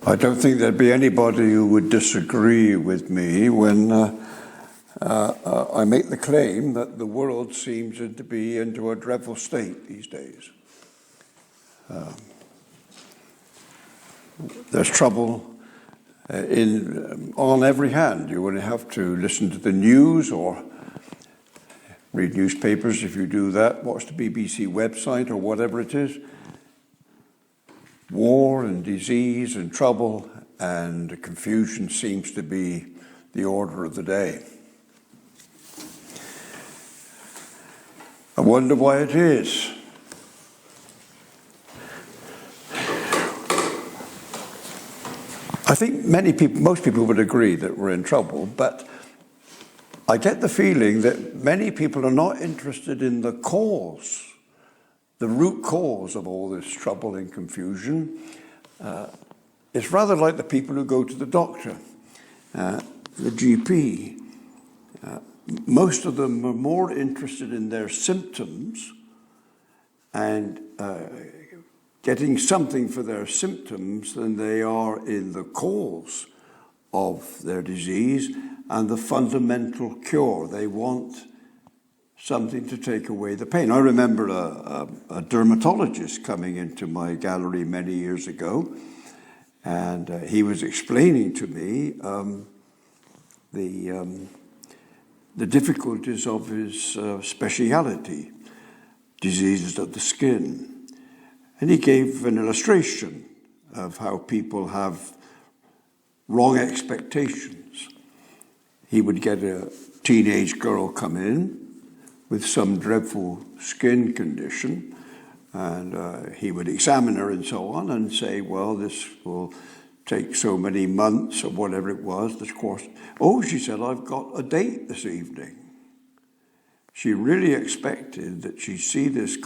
I don't think there'd be anybody who would disagree with me when I make the claim that the world seems to be into a dreadful state these days. There's trouble on every hand. You only have to listen to the news or read newspapers if you do that, watch the BBC website or whatever it is. War and disease and trouble and confusion seems to be the order of the day. I wonder why it is. I think most people would agree that we're in trouble, but I get the feeling that many people are not interested in the cause, the root cause of all this trouble and confusion. It's rather like the people who go to the doctor, the GP. Most of them are more interested in their symptoms and getting something for their symptoms than they are in the cause of their disease and the fundamental cure. They want something to take away the pain. I remember a dermatologist coming into my gallery many years ago, and he was explaining to me the difficulties of his speciality, diseases of the skin. And he gave an illustration of how people have wrong expectations. He would get a teenage girl come in with some dreadful skin condition, and he would examine her and so on and say, well, this will take so many months or whatever it was, this course. Oh, she said, I've got a date this evening. She really expected that she'd see this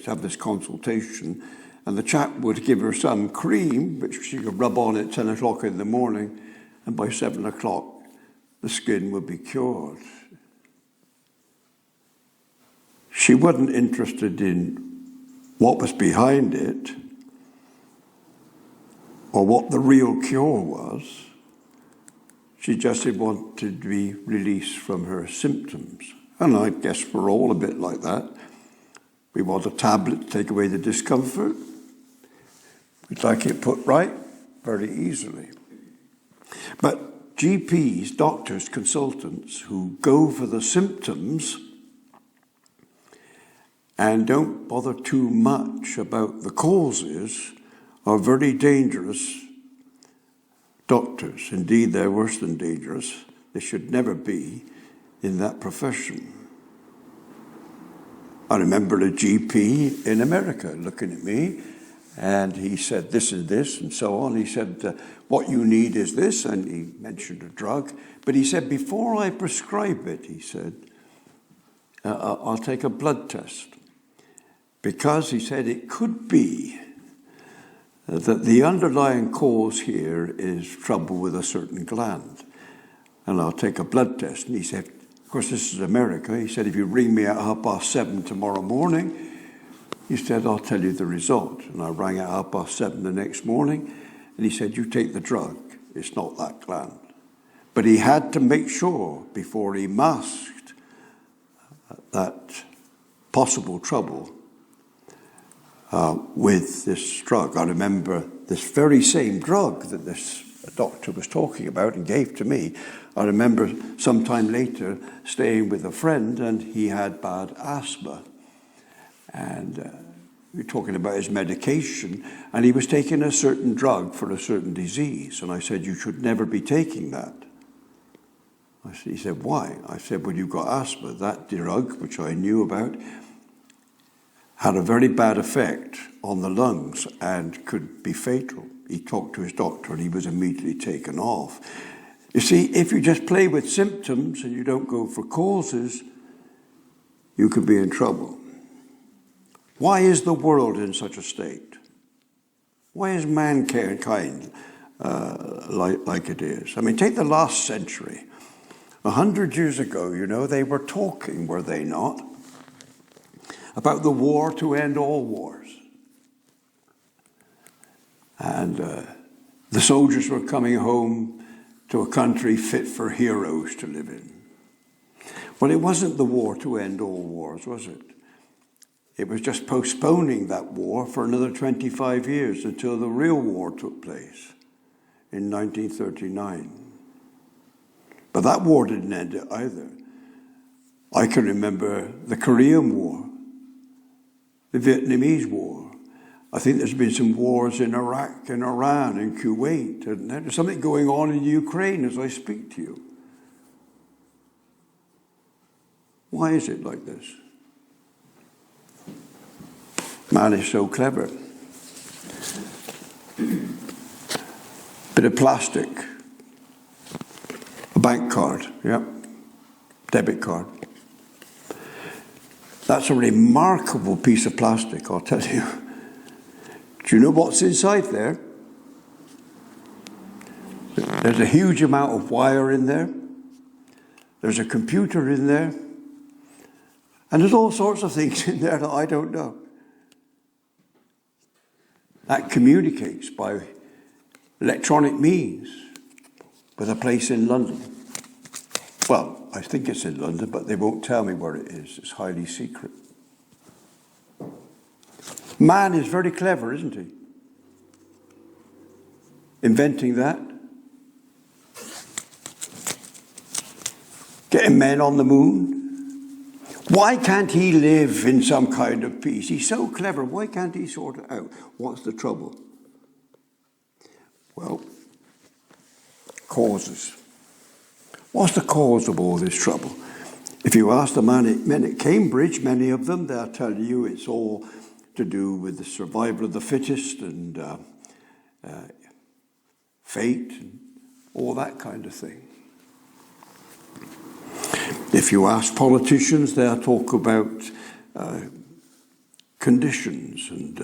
have this consultation, and the chap would give her some cream which she could rub on at 10 o'clock in the morning, and by 7 o'clock the skin would be cured. She wasn't interested in what was behind it or what the real cure was. She just wanted to be released from her symptoms. And I guess we're all a bit like that. We want a tablet to take away the discomfort. We'd like it put right very easily. But GPs, doctors, consultants who go for the symptoms and don't bother too much about the causes are very dangerous doctors. Indeed, they're worse than dangerous. They should never be in that profession. I remember a GP in America looking at me, and he said this and this and so on. He said, what you need is this, and he mentioned a drug. But he said, before I prescribe it, he said, I'll take a blood test. Because, he said, it could be that the underlying cause here is trouble with a certain gland. And I'll take a blood test. And he said, of course, this is America. He said, if you ring me at 7:30 tomorrow morning, he said, I'll tell you the result. And I rang at 7:30 the next morning, and he said, you take the drug. It's not that gland. But he had to make sure before he masked that possible trouble with this drug. I remember this very same drug that this doctor was talking about and gave to me. I remember sometime later staying with a friend, and he had bad asthma. And we were talking about his medication, and he was taking a certain drug for a certain disease. And I said, you should never be taking that. He said, why? I said, well, you've got asthma. That drug, which I knew about, had a very bad effect on the lungs and could be fatal. He talked to his doctor and he was immediately taken off. You see, if you just play with symptoms and you don't go for causes, you could be in trouble. Why is the world in such a state? Why is mankind like it is? I mean, take the last century. 100 years ago, they were talking, were they not, about the war to end all wars. And the soldiers were coming home to a country fit for heroes to live in. Well, it wasn't the war to end all wars, was it? It was just postponing that war for another 25 years until the real war took place in 1939. But that war didn't end it either. I can remember the Korean War, the Vietnamese War. I think there's been some wars in Iraq and Iran and Kuwait. And there's something going on in Ukraine as I speak to you. Why is it like this? Man is so clever. Bit of plastic. A bank card, yeah. Debit card. That's a remarkable piece of plastic, I'll tell you. Do you know what's inside there? There's a huge amount of wire in there. There's a computer in there. And there's all sorts of things in there that I don't know. That communicates by electronic means with a place in London. Well, I think it's in London, but they won't tell me where it is. It's highly secret. Man is very clever, isn't he? Inventing that. Getting men on the moon. Why can't he live in some kind of peace? He's so clever. Why can't he sort it out? What's the trouble? Well, causes. What's the cause of all this trouble? If you ask the men at Cambridge, many of them, they'll tell you it's all to do with the survival of the fittest and fate and all that kind of thing. If you ask politicians, they'll talk about conditions and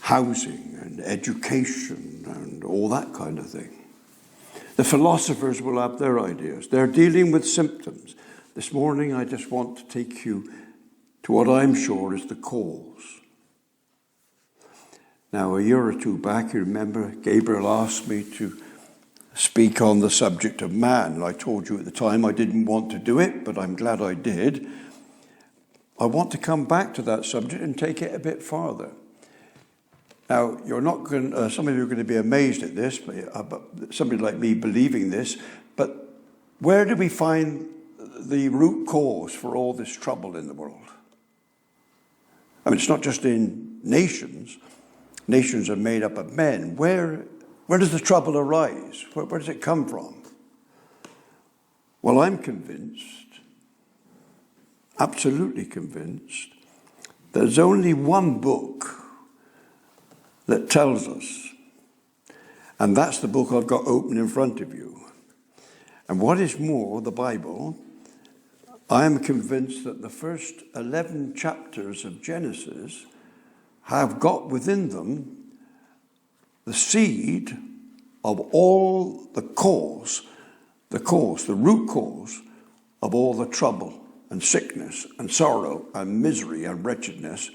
housing and education and all that kind of thing. The philosophers will have their ideas. They're dealing with symptoms. This morning, I just want to take you to what I'm sure is the cause. Now, a year or two back, you remember, Gabriel asked me to speak on the subject of man. And I told you at the time I didn't want to do it, but I'm glad I did. I want to come back to that subject and take it a bit farther. Now, you're not going. Some of you are going to be amazed at this, but somebody like me believing this. But where do we find the root cause for all this trouble in the world? I mean, it's not just in nations. Nations are made up of men. Where does the trouble arise? Where does it come from? Well, I'm convinced, absolutely convinced, there's only one book that tells us, and that's the book I've got open in front of you. And what is more, the Bible, I am convinced that the first 11 chapters of Genesis have got within them the seed of all the root cause of all the trouble and sickness and sorrow and misery and wretchedness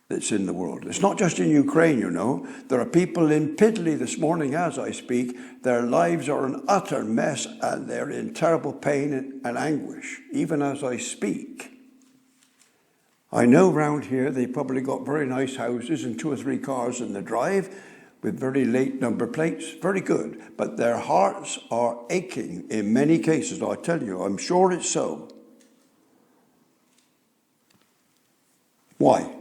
that's in the world. It's not just in Ukraine, you know. There are people in Italy this morning as I speak. Their lives are an utter mess and they're in terrible pain and anguish, even as I speak. I know round here they probably got very nice houses and 2 or 3 cars in the drive with very late number plates. Very good. But their hearts are aching in many cases. I tell you, I'm sure it's so. Why?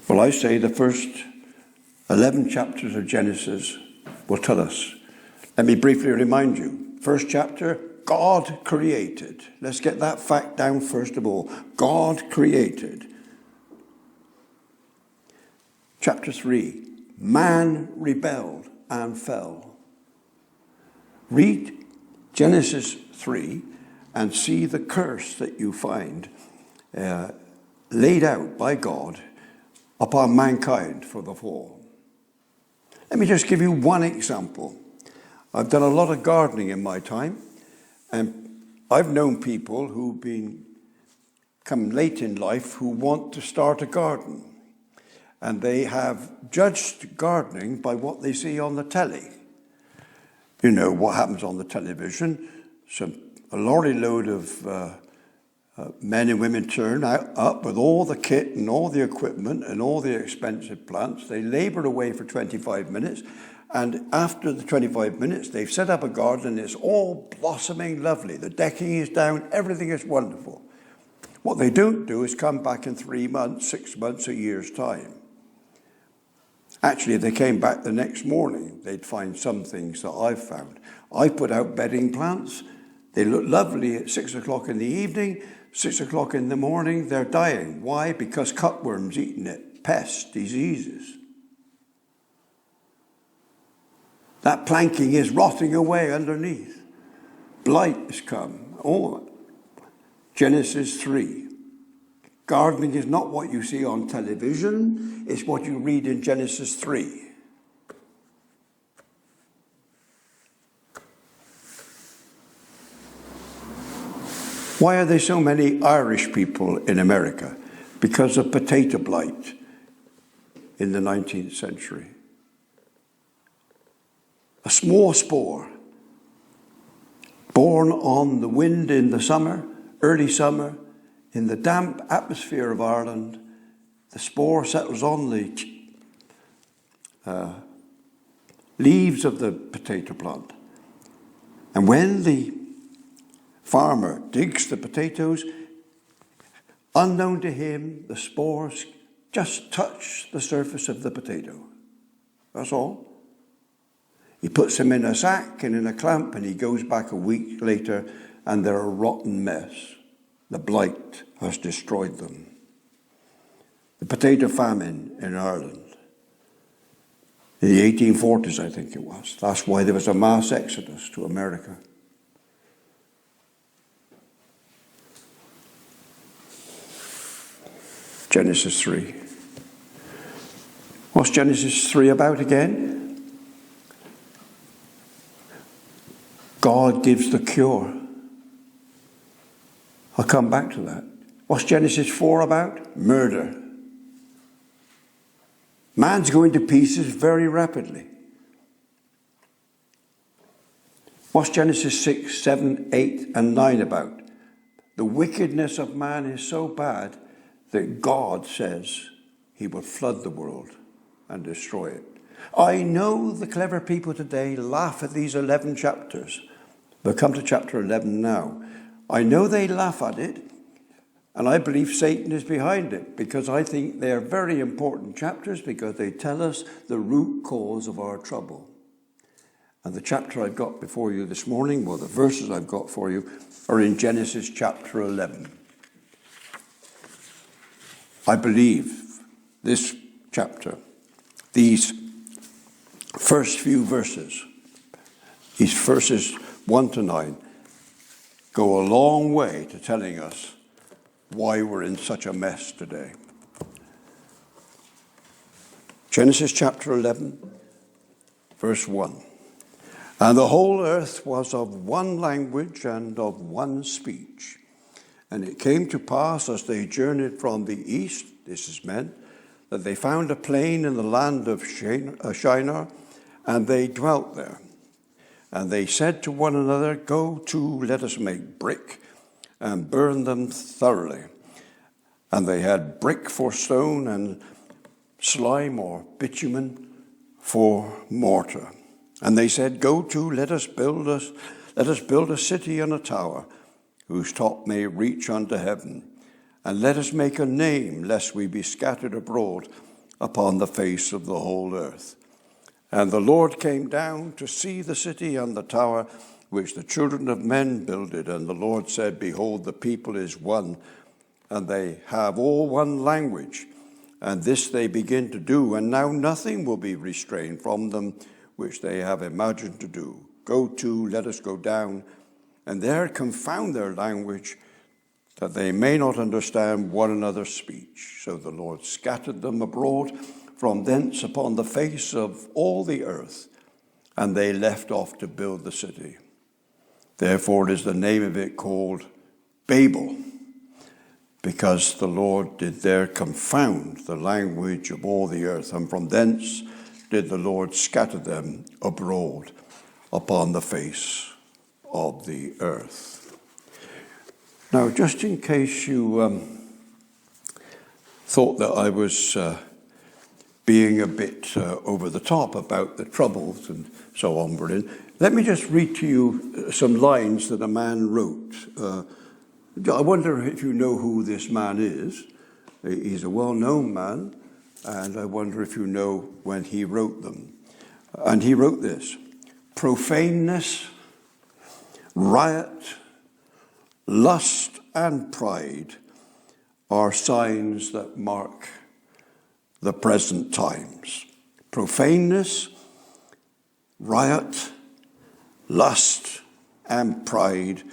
Well, I say the first 11 chapters of Genesis will tell us. Let me briefly remind you. First chapter, God created. Let's get that fact down first of all. God created. Chapter 3, man rebelled and fell. Read Genesis 3 and see the curse that you find laid out by God upon mankind for the fall. Let me just give you one example. I've done a lot of gardening in my time, and I've known people who've come late in life who want to start a garden. and they have judged gardening by what they see on the telly. You know what happens on the television. A lorry load of men and women turn up with all the kit and all the equipment and all the expensive plants. They labour away for 25 minutes. And after the 25 minutes, they've set up a garden. It's all blossoming lovely. The decking is down. Everything is wonderful. What they don't do is come back in 3 months, 6 months, a year's time. Actually, if they came back the next morning, they'd find some things that I've found. I put out bedding plants. They look lovely at 6 o'clock in the evening. 6 o'clock in the morning, they're dying. Why? Because cutworms eating it. Pests, diseases. That planking is rotting away underneath. Blight has come. Oh, Genesis 3. Gardening is not what you see on television. It's what you read in Genesis 3. Why are there so many Irish people in America? Because of potato blight in the 19th century. A small spore born on the wind in the summer, early summer, in the damp atmosphere of Ireland. The spore settles on the leaves of the potato plant. And when the farmer digs the potatoes, unknown to him, the spores just touch the surface of the potato. That's all. He puts them in a sack and in a clamp, and he goes back a week later, and they're a rotten mess. The blight has destroyed them. The potato famine in Ireland, in the 1840s, I think it was. That's why there was a mass exodus to America. Genesis 3. What's Genesis 3 about again? God gives the cure. I'll come back to that. What's Genesis 4 about? Murder. Man's going to pieces very rapidly. What's Genesis 6, 7, 8, and 9 about? The wickedness of man is so bad that God says he will flood the world and destroy it. I know the clever people today laugh at these 11 chapters. We'll come to chapter 11 now. I know they laugh at it, and I believe Satan is behind it, because I think they're very important chapters, because they tell us the root cause of our trouble. And the chapter I've got before you this morning, well, the verses I've got for you, are in Genesis chapter 11. I believe this chapter, these first few verses, these verses 1 to 9, go a long way to telling us why we're in such a mess today. Genesis chapter 11, verse 1. And the whole earth was of one language and of one speech. And it came to pass as they journeyed from the east, this is men, that they found a plain in the land of Shinar, and they dwelt there. And they said to one another, Go to, let us make brick, and burn them thoroughly. And they had brick for stone, and slime or bitumen for mortar. And they said, Go to, let us build a city and a tower, whose top may reach unto heaven. And let us make a name, lest we be scattered abroad upon the face of the whole earth. And the Lord came down to see the city and the tower which the children of men builded. And the Lord said, Behold, the people is one, and they have all one language. And this they begin to do, and now nothing will be restrained from them which they have imagined to do. Go to, let us go down, and there confound their language, that they may not understand one another's speech. So the Lord scattered them abroad from thence upon the face of all the earth, and they left off to build the city. Therefore is the name of it called Babel, because the Lord did there confound the language of all the earth, and from thence did the Lord scatter them abroad upon the face of the earth. Now, just in case you thought that I was being a bit over the top about the troubles and so on we're in, let me just read to you some lines that a man wrote. I wonder if you know who this man is. He's a well-known man, and I wonder if you know when he wrote them. And he wrote this: profaneness, riot, lust, and pride are signs that mark the present times. Profaneness, riot, lust, and pride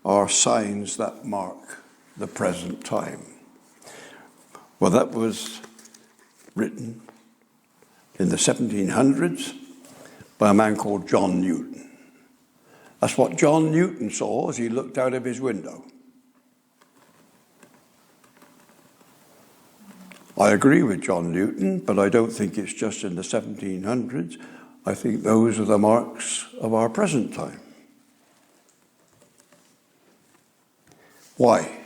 are signs that mark the present time. Well, that was written in the 1700s by a man called John Newton. That's what John Newton saw as he looked out of his window. I agree with John Newton, but I don't think it's just in the 1700s. I think those are the marks of our present time. Why?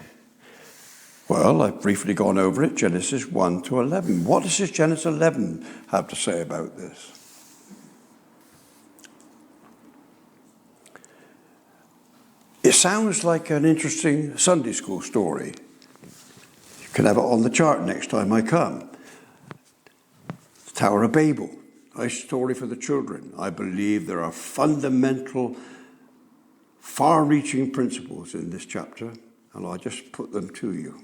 Well, I've briefly gone over it, Genesis 1 to 11. What does this Genesis 11 have to say about this? It sounds like an interesting Sunday school story. You can have it on the chart next time I come. The Tower of Babel, nice story for the children. I believe there are fundamental, far-reaching principles in this chapter, and I'll just put them to you.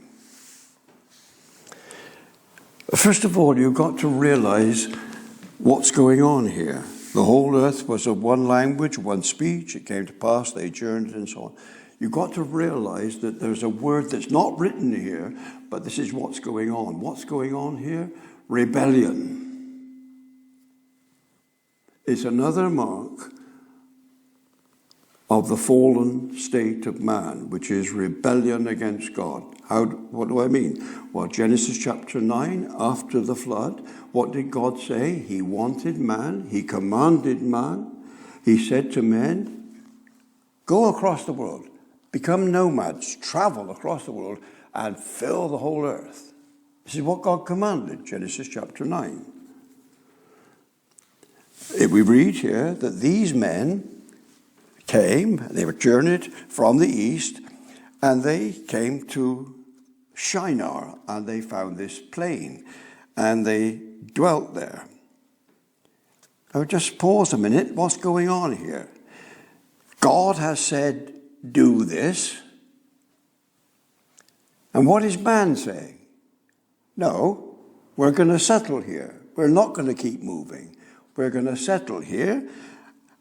First of all, you've got to realize what's going on here. The whole earth was of one language, one speech. It came to pass, they journeyed, and so on. You've got to realize that there's a word that's not written here, but this is what's going on. What's going on here? Rebellion. It's another mark of the fallen state of man, which is rebellion against God. What do I mean? Well, Genesis chapter 9, after the flood, what did God say? He wanted man, he commanded man, he said to men, go across the world, become nomads, travel across the world, and fill the whole earth. This is what God commanded, Genesis chapter 9. We read here that these men came, they were journeyed from the east, and they came to Shinar, and they found this plain, and they dwelt there. Now just pause a minute, what's going on here? God has said, do this, and what is man saying? No, we're going to settle here. We're not going to keep moving. We're going to settle here,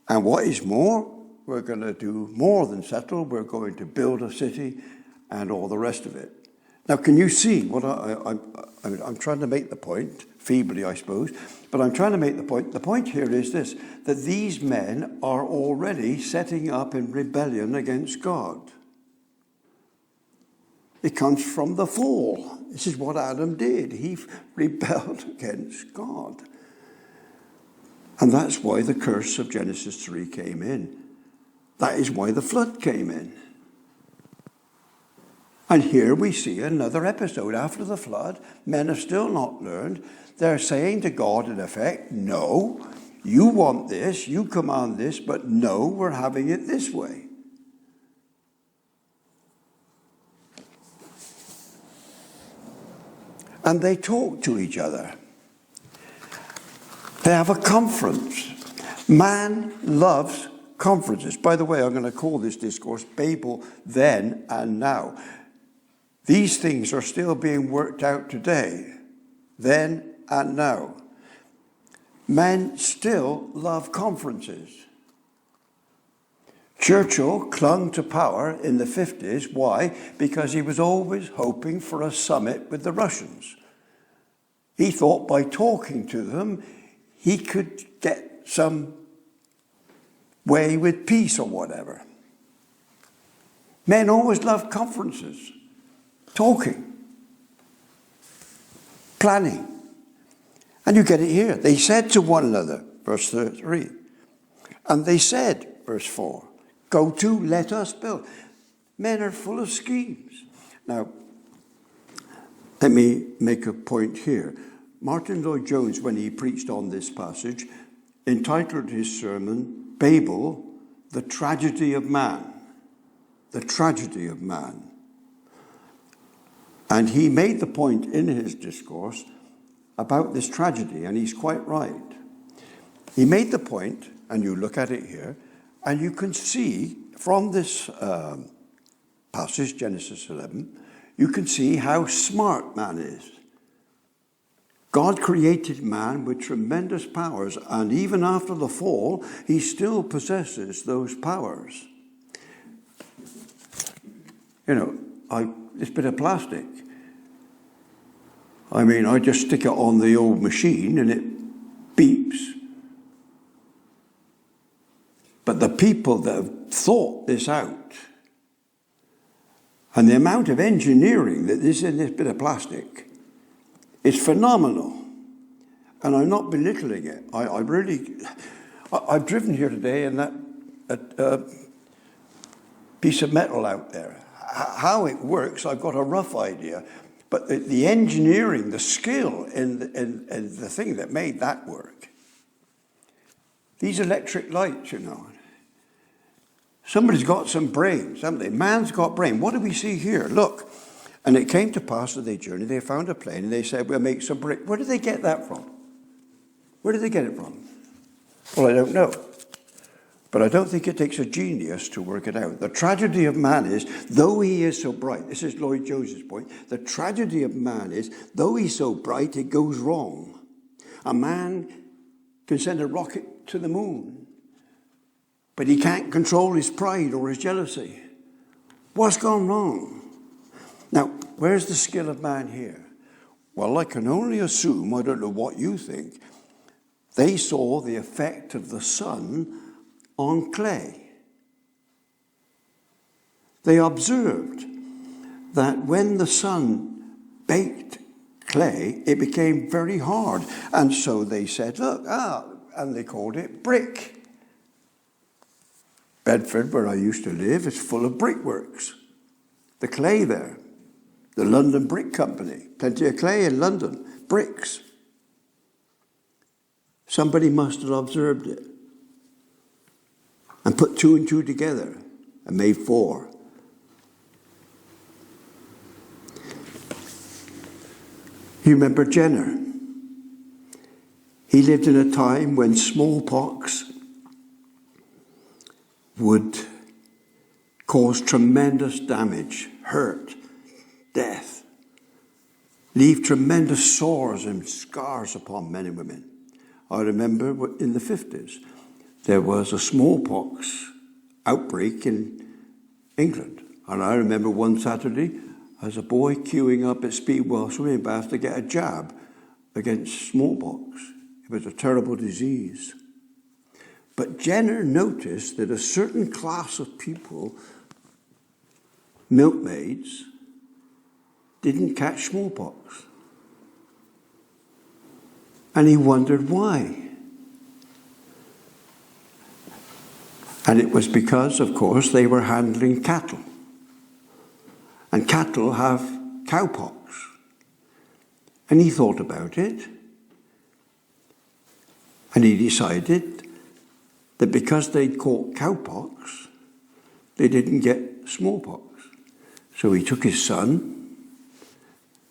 and what is more, we're going to do more than settle. We're going to build a city and all the rest of it. Now, can you see what I'm trying to make the point, feebly, I suppose, but I'm trying to make the point. The point here is this, that these men are already setting up in rebellion against God. It comes from the fall. This is what Adam did. He rebelled against God. And that's why the curse of Genesis 3 came in. That is why the flood came in. And here we see another episode. After the flood, men have still not learned. They're saying to God, in effect, no, you want this, you command this, but no, we're having it this way. And they talk to each other. They have a conference. Man loves conferences. By the way, I'm going to call this discourse Babel Then and Now. These things are still being worked out today, then and now. Men still love conferences. Churchill clung to power in the 50s. Why? Because he was always hoping for a summit with the Russians. He thought by talking to them, he could get some way with peace or whatever. Men always loved conferences, talking. planning. And you get it here. They said to one another, verse 3. And they said, verse 4, go to, let us build. Men are full of schemes. Now, let me make a point here. Martin Lloyd-Jones, when he preached on this passage, entitled his sermon, Babel, the Tragedy of Man. The Tragedy of Man. And he made the point in his discourse about this tragedy, and he's quite right. He made the point, and you look at it here, and you can see from this passage, Genesis 11, you can see how smart man is. God created man with tremendous powers, and even after the fall, he still possesses those powers. You know, this bit of plastic, I mean, I just stick it on the old machine and it beeps. But the people that have thought this out, and the amount of engineering that is in this bit of plastic, is phenomenal. And I'm not belittling it. I've driven here today in that piece of metal out there. How it works, I've got a rough idea. But the engineering, the skill in the thing that made that work. These electric lights, you know. Somebody's got some brains, haven't they? Man's got brain. What do we see here? Look. And it came to pass that they journeyed, they found a plain, and they said, we'll make some brick. Where did they get that from? Where did they get it from? Well, I don't know. But I don't think it takes a genius to work it out. The tragedy of man is, though he is so bright, this is Lloyd-Jones's point, the tragedy of man is, though he's so bright, it goes wrong. A man can send a rocket to the moon, but he can't control his pride or his jealousy. What's gone wrong? Now, where's the skill of man here? Well, I can only assume, I don't know what you think, they saw the effect of the sun on clay. They observed that when the sun baked clay, it became very hard. And so they said, look, and they called it brick. Bedford, where I used to live, is full of brickworks. The clay there. The London Brick Company. Plenty of clay in London. Bricks. Somebody must have observed it and put 2 and 2 together and made 4. You remember Jenner? He lived in a time when smallpox would cause tremendous damage, hurt, death, leave tremendous sores and scars upon men and women. I remember in the 50s, there was a smallpox outbreak in England. And I remember one Saturday, as a boy queuing up at Speedwell swimming bath to get a jab against smallpox. It was a terrible disease. But Jenner noticed that a certain class of people, milkmaids, didn't catch smallpox. And he wondered why. And it was because, of course, they were handling cattle. And cattle have cowpox. And he thought about it. And he decided that because they'd caught cowpox, they didn't get smallpox. So he took his son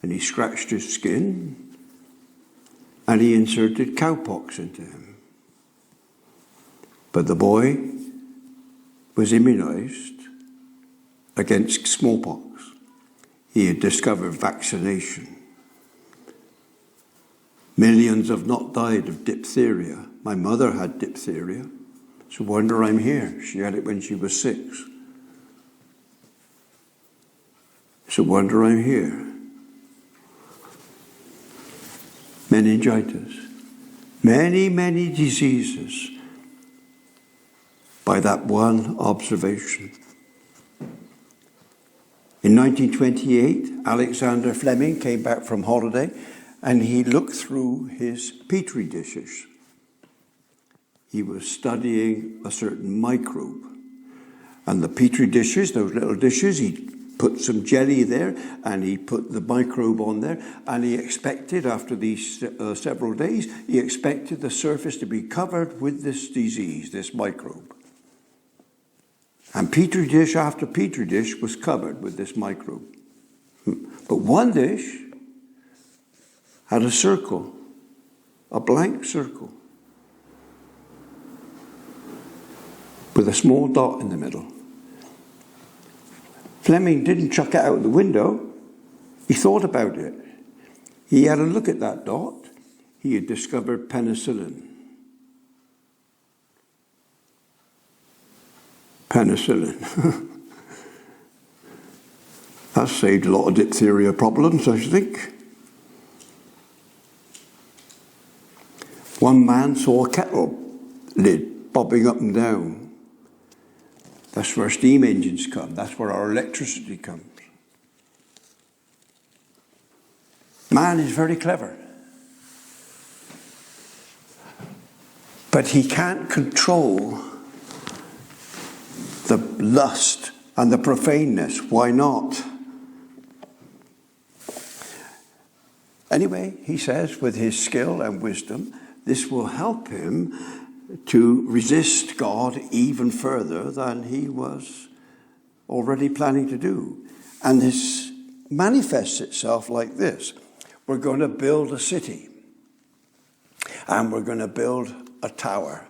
and he scratched his skin and he inserted cowpox into him. But the boy was immunized against smallpox. He had discovered vaccination. Millions have not died of diphtheria. My mother had diphtheria. It's a wonder I'm here. She had it when she was 6. It's a wonder I'm here. Meningitis. Many, many diseases by that one observation. In 1928, Alexander Fleming came back from holiday and he looked through his petri dishes. He was studying a certain microbe. And the petri dishes, those little dishes, he put some jelly there, and he put the microbe on there, and he expected, after these several days, he expected the surface to be covered with this disease, this microbe. And petri dish after petri dish was covered with this microbe. But one dish had a circle, a blank circle, with a small dot in the middle. Fleming didn't chuck it out the window. He thought about it. He had a look at that dot. He had discovered penicillin. Penicillin. That saved a lot of diphtheria problems, I think. One man saw a kettle lid bobbing up and down. That's where steam engines come. That's where our electricity comes. Man is very clever. But he can't control the lust and the profaneness. Why not? Anyway, he says, with his skill and wisdom, this will help him to resist God even further than he was already planning to do. And this manifests itself like this. We're going to build a city, and we're going to build a tower.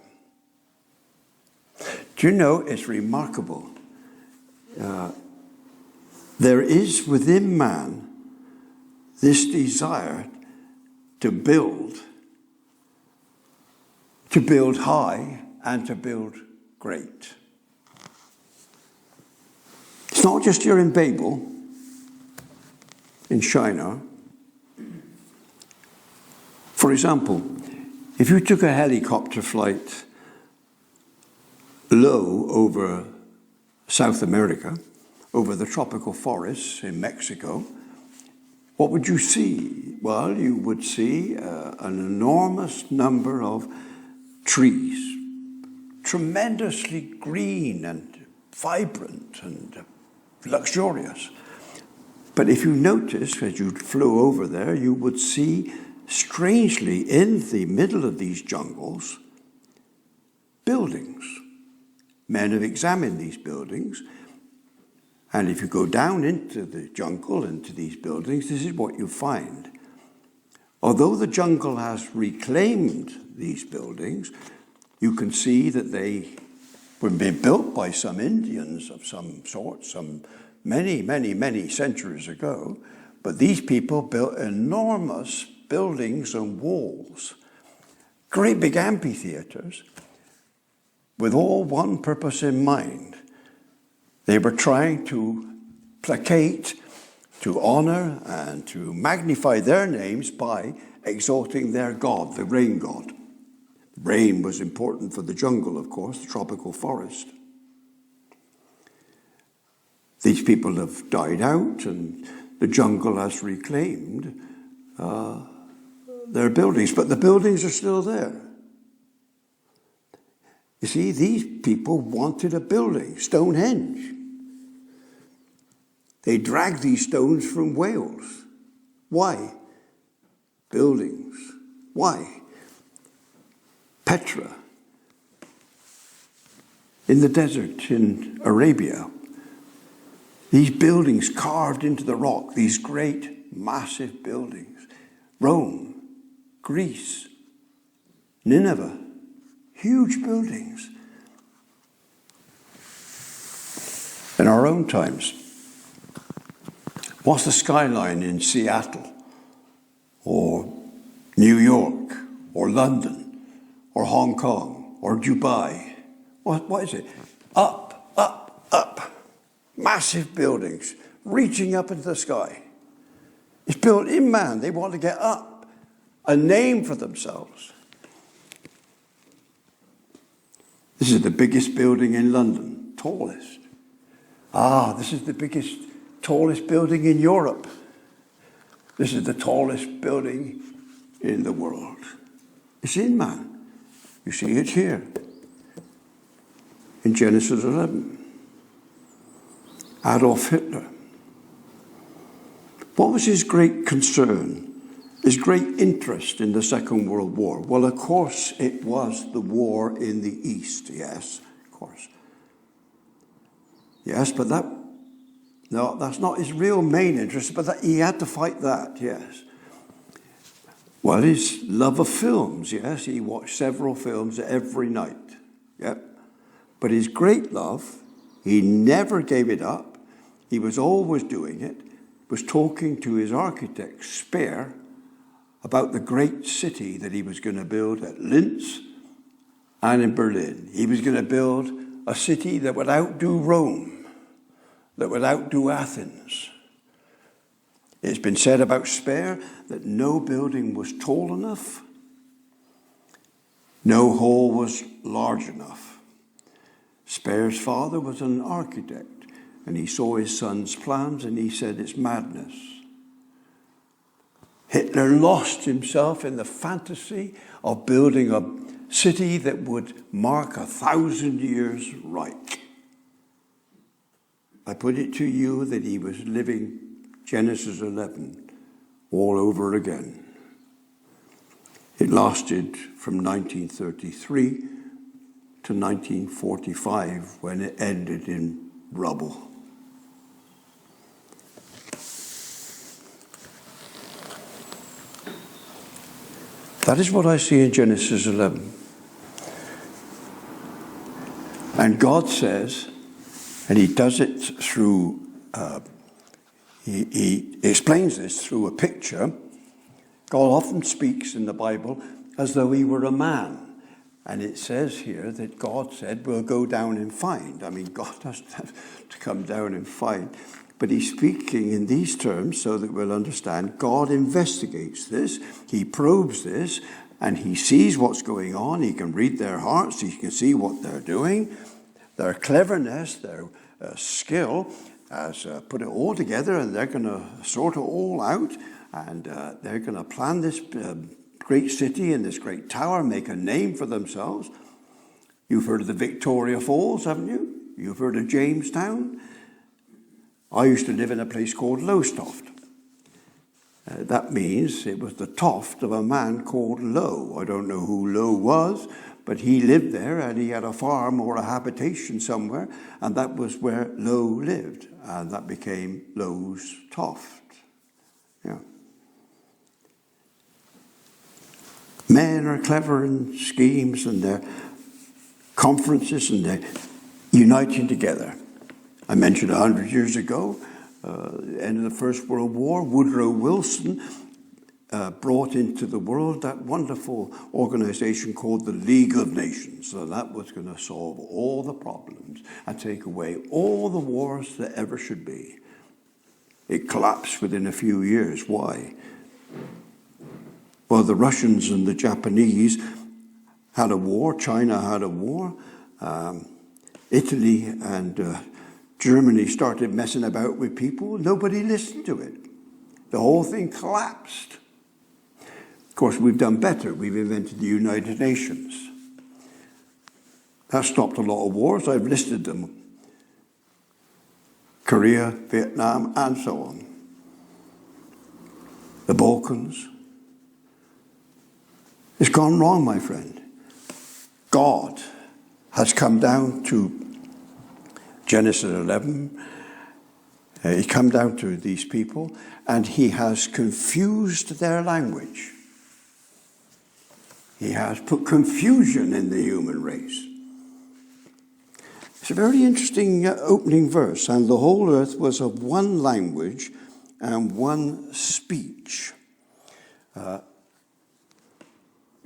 Do you know, it's remarkable. There is within man this desire to build high and to build great. It's not just you're in Babel, in China. For example, if you took a helicopter flight low over South America, over the tropical forests in Mexico, what would you see? Well, you would see an enormous number of trees, tremendously green and vibrant and luxurious. But if you notice, as you flew over there, you would see, strangely, in the middle of these jungles, buildings. Men have examined these buildings, and if you go down into the jungle, into these buildings, this is what you find. Although the jungle has reclaimed these buildings, you can see that they were being built by some Indians of some sort, some many centuries ago. But these people built enormous buildings and walls, great big amphitheaters, with all one purpose in mind. They were trying to placate, to honor, and to magnify their names by exalting their god, the rain god. Rain was important for the jungle, of course, the tropical forest. These people have died out, and the jungle has reclaimed their buildings, but the buildings are still there. You see, these people wanted a building, Stonehenge. They dragged these stones from Wales. Why? Buildings. Why? Petra, in the desert in Arabia, these buildings carved into the rock, these great, massive buildings. Rome, Greece, Nineveh, huge buildings. In our own times, what's the skyline in Seattle, or New York, or London, or Hong Kong, or Dubai? What is it? Up, up, up. Massive buildings reaching up into the sky. It's built in man. They want to get up, a name for themselves. This is the biggest building in London, tallest. This is the biggest, tallest building in Europe. This is the tallest building in the world. It's in man. You see it here in Genesis 11. Adolf Hitler. What was his great concern, his great interest in the Second World War? Well, of course, it was the war in the East, yes, of course. Yes, but that's not his real main interest, but he had to fight that, yes. Well, his love of films, yes, he watched several films every night, yep. But his great love, he never gave it up, he was always doing it, was talking to his architect, Speer, about the great city that he was going to build at Linz and in Berlin. He was going to build a city that would outdo Rome, that would outdo Athens. It's been said about Speer that no building was tall enough, no hall was large enough. Speer's father was an architect, and he saw his son's plans and he said, it's madness. Hitler lost himself in the fantasy of building a city that would mark 1,000 years Reich. I put it to you that he was living Genesis 11 all over again. It lasted from 1933 to 1945 when it ended in rubble. That is what I see in Genesis 11. And God says, and he does it through, he explains this through a picture. God often speaks in the Bible as though he were a man. And it says here that God said, we'll go down and find. I mean, God doesn't have to come down and find. But he's speaking in these terms so that we'll understand. God investigates this, he probes this, and he sees what's going on. He can read their hearts, he can see what they're doing. Their cleverness, their skill has put it all together, and they're going to sort it all out, and they're going to plan this great city and this great tower, make a name for themselves. You've heard of the Victoria Falls, haven't you? You've heard of Jamestown. I used to live in a place called Lowestoft. That means it was the toft of a man called Lowe. I don't know who Lowe was, but he lived there and he had a farm or a habitation somewhere, and that was where Lowe lived, and that became Lowe's Toft. Yeah. Men are clever in schemes and their conferences, and they're uniting together. I mentioned 100 years ago, end of the First World War, Woodrow Wilson brought into the world that wonderful organization called the League of Nations. So that was going to solve all the problems and take away all the wars that ever should be. It collapsed within a few years. Why? Well, the Russians and the Japanese had a war. China had a war. Italy and Germany started messing about with people. Nobody listened to it. The whole thing collapsed. Of course, we've done better. We've invented the United Nations. That stopped a lot of wars. I've listed them. Korea, Vietnam, and so on. The Balkans. It's gone wrong, my friend. God has come down to Genesis 11, he come down to these people, and he has confused their language. He has put confusion in the human race. It's a very interesting opening verse. And the whole earth was of one language and one speech. And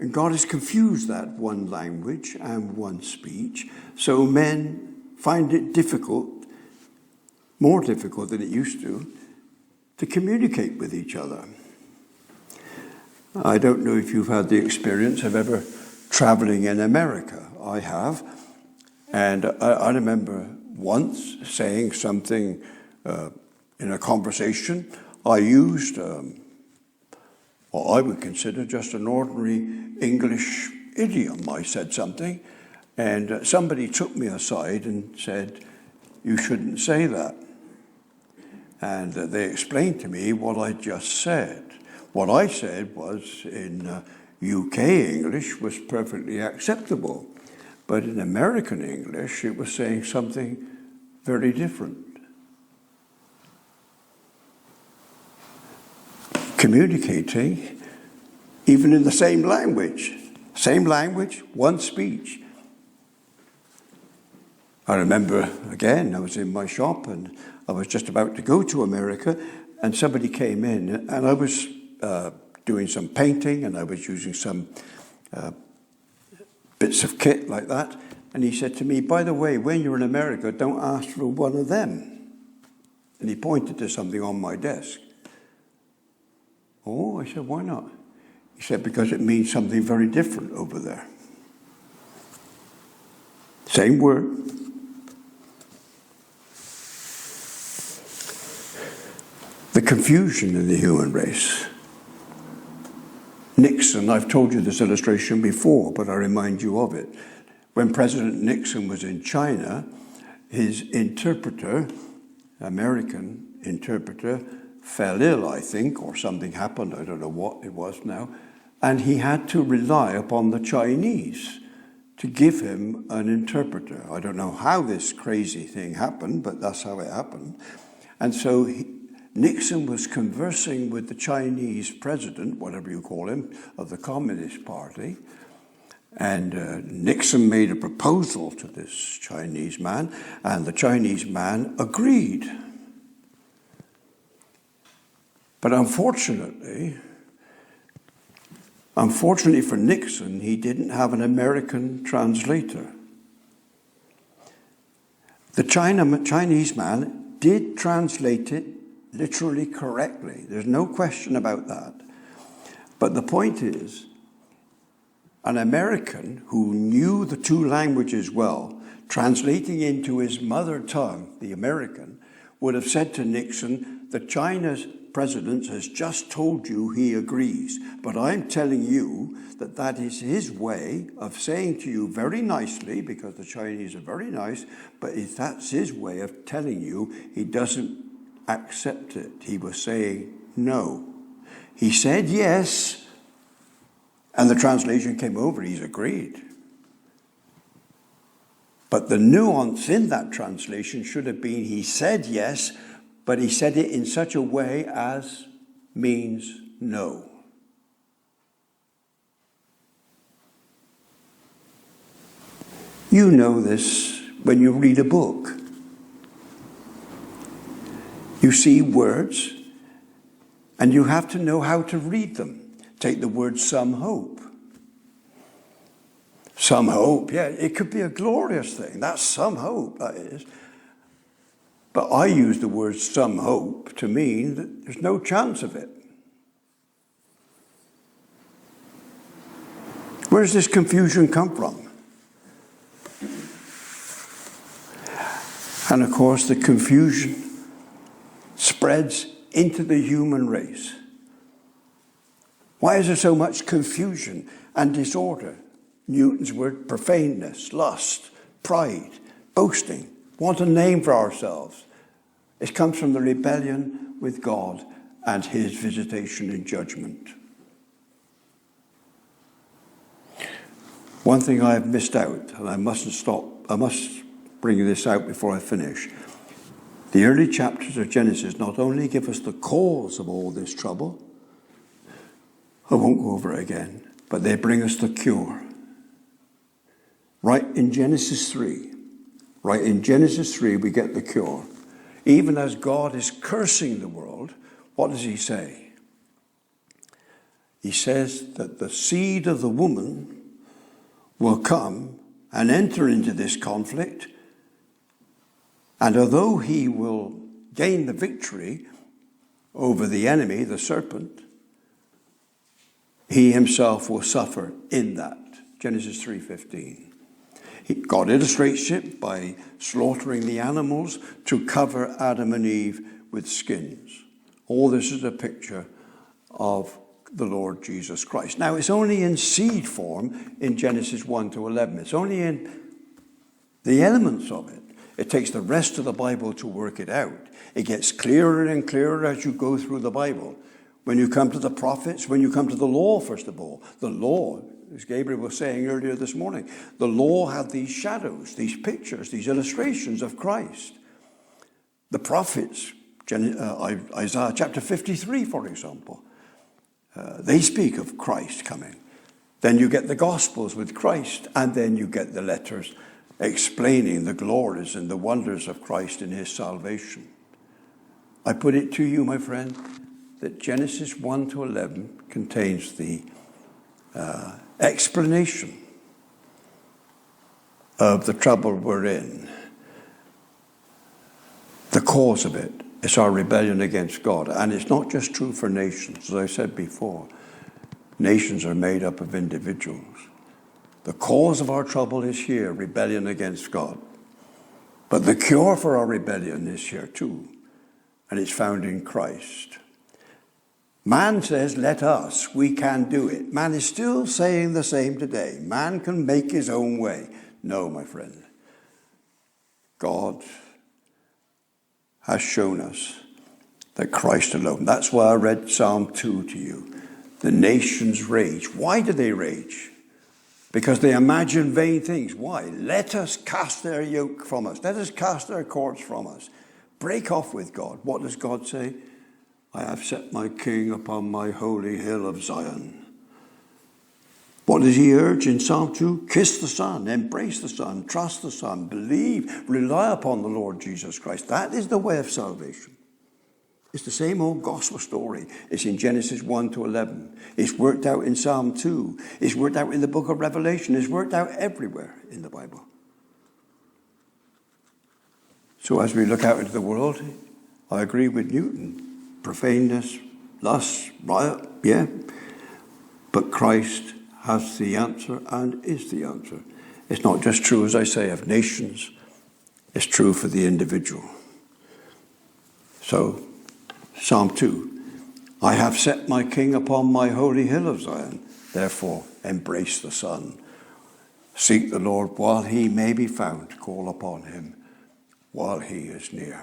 God has confused that one language and one speech, so men find it difficult, more difficult than it used to communicate with each other. I don't know if you've had the experience of ever traveling in America. I have. And I remember once saying something in a conversation. I used what I would consider just an ordinary English idiom. I said something, and somebody took me aside and said, "You shouldn't say that." And they explained to me what I just said. What I said was, in UK English, was perfectly acceptable. But in American English, it was saying something very different. Communicating, even in the same language, one speech. I remember, again, I was in my shop and I was just about to go to America, and somebody came in, and I was doing some painting, and I was using some bits of kit like that, and he said to me, "By the way, when you're in America, don't ask for one of them." And he pointed to something on my desk. "Oh," I said, "why not?" He said, "Because it means something very different over there." Same word. The confusion in the human race. Nixon, I've told you this illustration before, but I remind you of it. When President Nixon was in China, his interpreter, American interpreter, fell ill, I think, or something happened, I don't know what it was now, and he had to rely upon the Chinese to give him an interpreter. I don't know how this crazy thing happened, but that's how it happened. And so Nixon was conversing with the Chinese president, whatever you call him, of the Communist Party, and Nixon made a proposal to this Chinese man, and the Chinese man agreed. But unfortunately for Nixon, he didn't have an American translator. The Chinese man did translate it literally correctly. There's no question about that. But the point is, an American who knew the two languages well, translating into his mother tongue, the American, would have said to Nixon, "The China's president has just told you he agrees, but I'm telling you that that is his way of saying to you very nicely, because the Chinese are very nice, but if that's his way of telling you he doesn't accept it." He was saying no. He said yes, and the translation came over, he's agreed. But the nuance in that translation should have been, he said yes, but he said it in such a way as means no. You know this when you read a book. You see words, and you have to know how to read them. Take the word "some hope." Some hope, yeah, it could be a glorious thing. That's some hope, that is. But I use the word "some hope" to mean that there's no chance of it. Where does this confusion come from? And of course, the confusion spreads into the human race. Why is there so much confusion and disorder? Newton's word, profaneness, lust, pride, boasting, want a name for ourselves. It comes from the rebellion with God and his visitation and judgment. One thing I have missed out, and I must bring this out before I finish. The early chapters of Genesis not only give us the cause of all this trouble, I won't go over it again, but they bring us the cure. Right in Genesis 3, we get the cure. Even as God is cursing the world, what does he say? He says that the seed of the woman will come and enter into this conflict, and although he will gain the victory over the enemy, the serpent, he himself will suffer in that. Genesis 3:15. God illustrates it by slaughtering the animals to cover Adam and Eve with skins. All this is a picture of the Lord Jesus Christ. Now, it's only in seed form in Genesis 1 to 11. It's only in the elements of it. It takes the rest of the Bible to work it out. It gets clearer and clearer as you go through the Bible. When you come to the prophets, when you come to the law, first of all, the law, as Gabriel was saying earlier this morning, the law had these shadows, these pictures, these illustrations of Christ. The prophets, Isaiah chapter 53, for example, they speak of Christ coming. Then you get the Gospels with Christ, and then you get the letters explaining the glories and the wonders of Christ in his salvation. I put it to you, my friend, that Genesis 1 to 11 contains the explanation of the trouble we're in. The cause of it is our rebellion against God. And it's not just true for nations. As I said before, nations are made up of individuals. The cause of our trouble is here, rebellion against God. But the cure for our rebellion is here too, and it's found in Christ. Man says, let us, we can do it. Man is still saying the same today. Man can make his own way. No, my friend. God has shown us that Christ alone. That's why I read Psalm 2 to you. The nations rage. Why do they rage? Because they imagine vain things. Why? Let us cast their yoke from us. Let us cast their cords from us. Break off with God. What does God say? I have set my king upon my holy hill of Zion. What does he urge in Psalm 2? Kiss the Son, embrace the Son, trust the Son, believe, rely upon the Lord Jesus Christ. That is the way of salvation. It's the same old gospel story. It's in Genesis 1 to 11. It's worked out in Psalm 2. It's worked out in the book of Revelation. It's worked out everywhere in the Bible. So as we look out into the world, I agree with Newton. Profaneness, lust, riot, yeah. But Christ has the answer and is the answer. It's not just true, as I say, of nations. It's true for the individual. So, Psalm 2, I have set my king upon my holy hill of Zion. Therefore, embrace the Son. Seek the Lord while he may be found. Call upon him while he is near.